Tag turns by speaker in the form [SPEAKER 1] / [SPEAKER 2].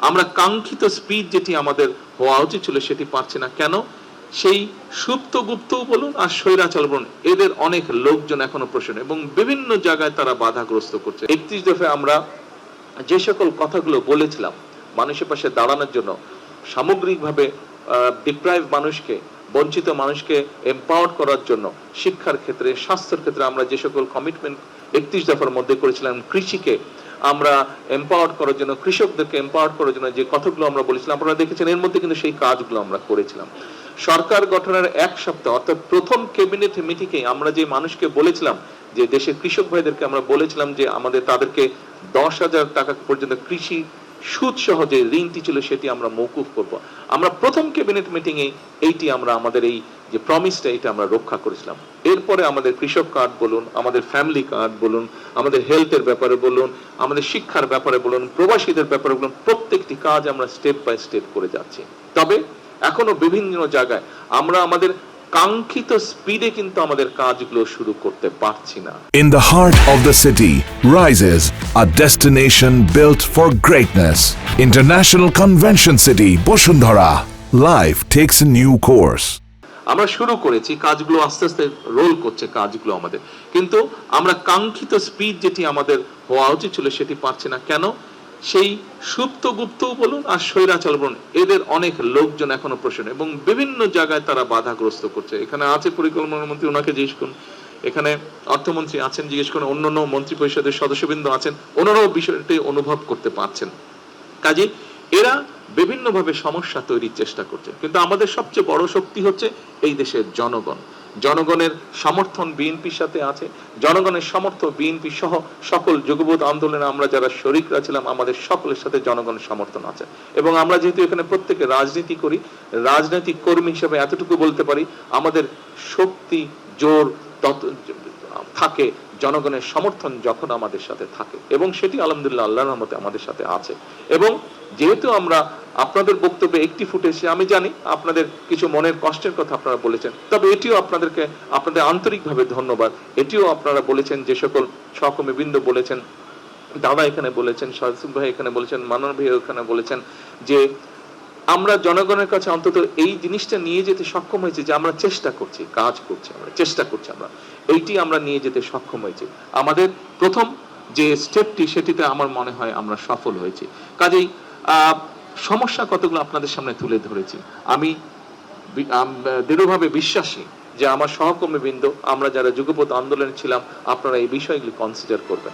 [SPEAKER 1] আমরা কাঙ্ক্ষিত স্পিড যেটি আমাদের হওয়া উচিত ছিল সেটি পারছি না। কেন? সেই সুপ্ত গুপ্তও বলুন আর স্বৈরাচার বলুন, এদের অনেক লোকজন এখনো প্রশ্ন এবং বিভিন্ন জায়গায় তারা বাধাগ্রস্ত করছে। 31 দফায় আমরা যে সকল কথাগুলো বলেছিলাম মানুষের পাশে দাঁড়ানোর জন্য, সামগ্রিকভাবে ডিপ্রাইভ মানুষকে, বঞ্চিত মানুষকে এম্পাওয়ার করার জন্য, শিক্ষার ক্ষেত্রে, স্বাস্থ্যের ক্ষেত্রে আমরা যে সকল কমিটমেন্ট 31 দফার মধ্যে করেছিলাম, কৃষিকে আমরা এম্পাওয়ার করার জন্য, কৃষকদেরকে এম্পাওয়ার করার জন্য যে কথাগুলো আমরা বলেছিলাম, আপনারা দেখেছেন এর মধ্যে কিন্তু সেই কাজগুলো আমরা করেছিলাম। সরকার গঠনের এক সপ্তাহ অর্থাৎ প্রথম ক্যাবিনেট মিটিংয়ে আমরা যে মানুষকে বলেছিলাম যে দেশের কৃষক ভাইদেরকে আমরা বলেছিলাম যে আমাদের তাদেরকে 10,000 টাকা পর্যন্ত কৃষি সুদ সহ যে ঋণটি ছিল সেটি আমরা মওকুফ করব। আমরা প্রথম ক্যাবিনেট মিটিংয়ে এইটি আমরা আমাদের এই যে প্রমিসটা এটা আমরা রক্ষা করেছিলাম। এরপরে আমাদের কৃষক কার্ড বলুন, আমাদের ফ্যামিলি কার্ড বলুন, আমাদের হেলথের ব্যাপারে বলুন, আমাদের শিক্ষার ব্যাপারে বলুন, প্রবাসীদের ব্যাপারে বলুন, প্রত্যেকটি কাজ আমরা স্টেপ বাই স্টেপ করে যাচ্ছি। তবে এখনো বিভিন্ন জায়গায় আমরা আমাদের কাঙ্ক্ষিত স্পিডে কিন্তু আমাদের কাজগুলো শুরু করতে পারছি না।
[SPEAKER 2] In the heart of the city rises a destination built for greatness. International Convention City, Bosundhara. Life takes a new course.
[SPEAKER 1] আমরা শুরু করেছি, কাজগুলো আস্তে আস্তে রোল করছে কাজগুলো আমাদের, কিন্তু আমরা কাঙ্ক্ষিত স্পিড যেটি আমাদের হওয়া উচিত ছিল সেটি পারছি না। কেন? সেই সুপ্ত গুপ্তও বলুন আর স্বৈরাচার বলুন, এদের অনেক লোকজন এখনো প্রশ্ন এবং বিভিন্ন জায়গায় তারা বাধাগ্রস্ত করছে। এখানে আছে পরিকল্পনা মন্ত্রী, ওনাকে জিজ্ঞেস করুন, এখানে অর্থমন্ত্রী আছেন, জিজ্ঞেস করুন, অন্যান্য মন্ত্রী পরিষদের সদস্যবৃন্দ আছেন, ওনারাও বিষয়টি অনুভব করতে পারছেন। কাজে এরা বিভিন্নভাবে সমস্যা তৈরির চেষ্টা করছে, কিন্তু আমাদের সবচেয়ে বড় শক্তি হচ্ছে এই দেশের জনগণ। জনগণের সমর্থন বিএনপির সাথে আছে, জনগণের সমর্থন বিএনপি সহ সকল যুগপৎ আন্দোলনে আমরা যারা শরিকরা ছিলাম আমাদের সকলের সাথে জনগণের সমর্থন আছে। এবং আমরা যেহেতু এখানে প্রত্যেকে রাজনীতি করি, রাজনৈতিক কর্মী হিসেবে এতটুকু বলতে পারি আমাদের শক্তি জোর থাকে জনগণের সমর্থন যখন আমাদের সাথে থাকে, এবং সেটি আলহামদুলিল্লাহ আল্লাহর রহমতে আমাদের সাথে আছে। এবং যেহেতু আমরা আপনাদের বক্তব্যে একটি ফুটেছে, আমি জানি আপনাদের কিছু মনের কষ্টের কথা আপনারা বলেছেন, তবে এটিও আপনাদেরকে আপনাদের আন্তরিকভাবে ধন্যবাদ। এটিও আপনারা বলেছেন, যে সকল সহকর্মীবৃন্দ বলেছেন, দাদা এখানে বলেছেন, শাহসুফ ভাই এখানে বলেছেন, মানন ভাই এখানে বলেছেন, যে আমরা জনগণের কাছে অন্তত এই জিনিসটা নিয়ে যেতে সক্ষম হয়েছে যে আমরা চেষ্টা করছি, কাজ করছি, আমরা চেষ্টা করছি, আমরা এইটি আমরা নিয়ে যেতে সক্ষম হয়েছি। আমাদের প্রথম যে স্টেপটি সেটিতে আমার মনে হয় আমরা সফল হয়েছি। কাজেই সমস্যা কতগুলো আপনাদের সামনে তুলে ধরেছি। আমি দৃঢ়ভাবে বিশ্বাসী যে আমার সহকর্মীবৃন্দ, আমরা যারা যুগপৎ আন্দোলনে ছিলাম, আপনারা এই বিষয়গুলি কনসিডার করবেন।